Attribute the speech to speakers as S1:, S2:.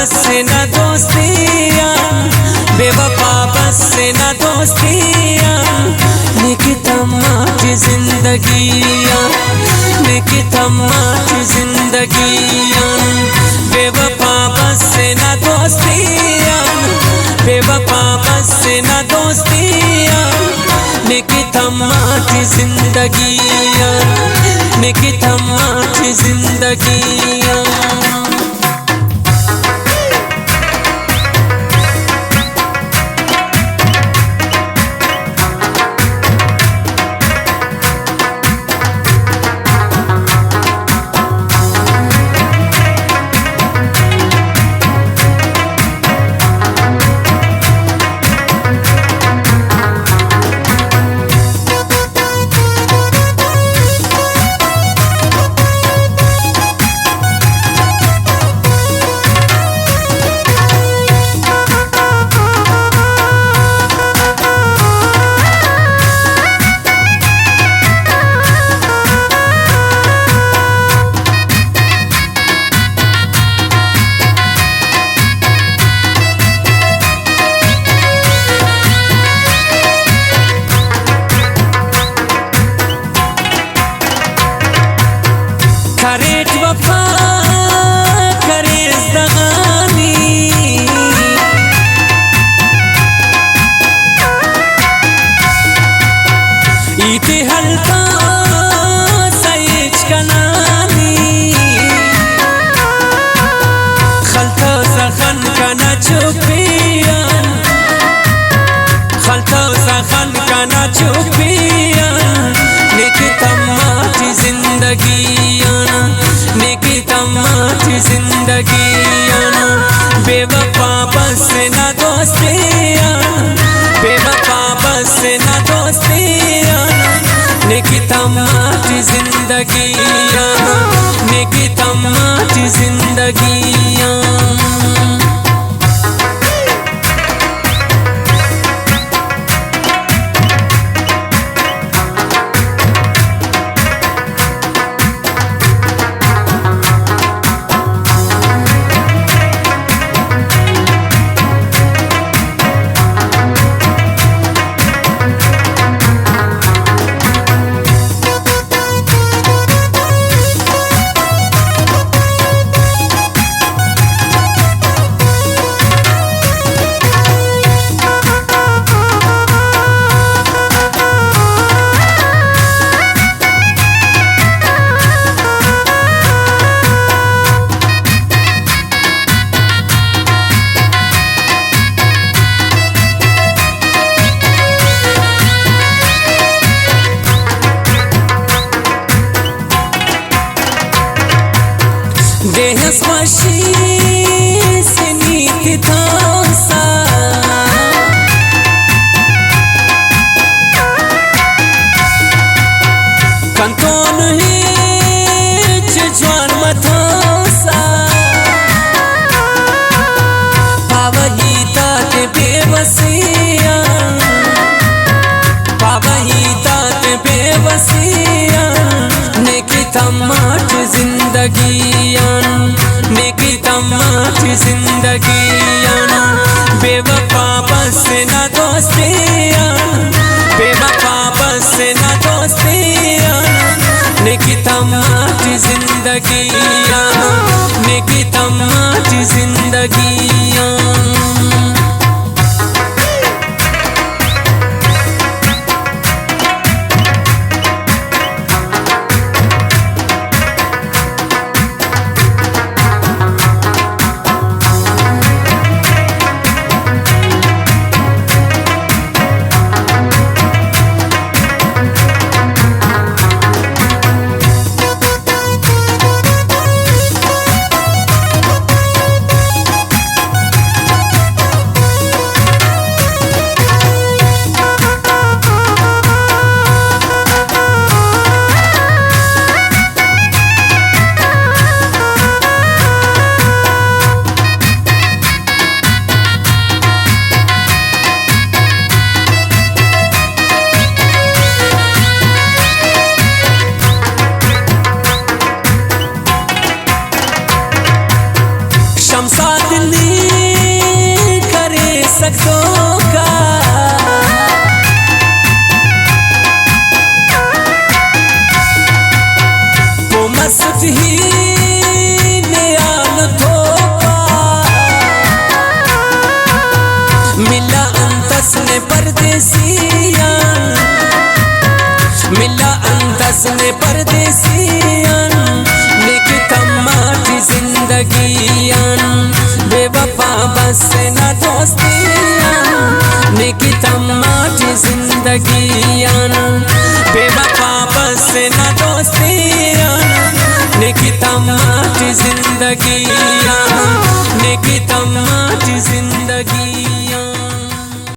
S1: बस न दोस्तियाँ, बेवफा बस न दोस्तियाँ, निकतमाच जिंदगियाँ, निकतमाच जिंदगियाँ। बेवफा बस न दोस्तियाँ, बेवफा बस न दोस्तियाँ, निकतमाच जिंदगियाँ, निकतमाच जिंदगियाँ। करेज वफा करेज दगानी, इते हल्का सईच कनानी, खलता सखन कना चुपिया, खलता सखन कना चुपिया, निकतमाच जिंदगियाँ, निकतमाच जिंदगियाँ। बेवफा बस न दोस्तियाँ, बेवफा बस न दोस्तियाँ, निकतमाच जिंदगियाँ, निकतमाच जिंदगियाँ। देहस वशी से नीत थासा, कंतोन हिच ज्वान मथासा, पावही तात बेवसिया, पावही तात बेवसिया, निकतमाच जिंदगियाँ, निकतमाच जिंदगियाँ। बेवफा बस न दोस्तियाँ, बेवफा बस न दोस्तियाँ, निकतमाच जिंदगियाँ, निकतमाच जिंदगियाँ। सकतों का। वो मस्त ही नयान थोपा मिला अंतस ने परदेसियां, मिला अंतस ने परदेसियां निकतम माटी जिंदगियां बेवफा बस न दोस्तियां निकतम माटी जिंदगियां बेवफा बस न दोस्तियां निकतम माटी जिंदगियां निकतम माटी जिंदगियां।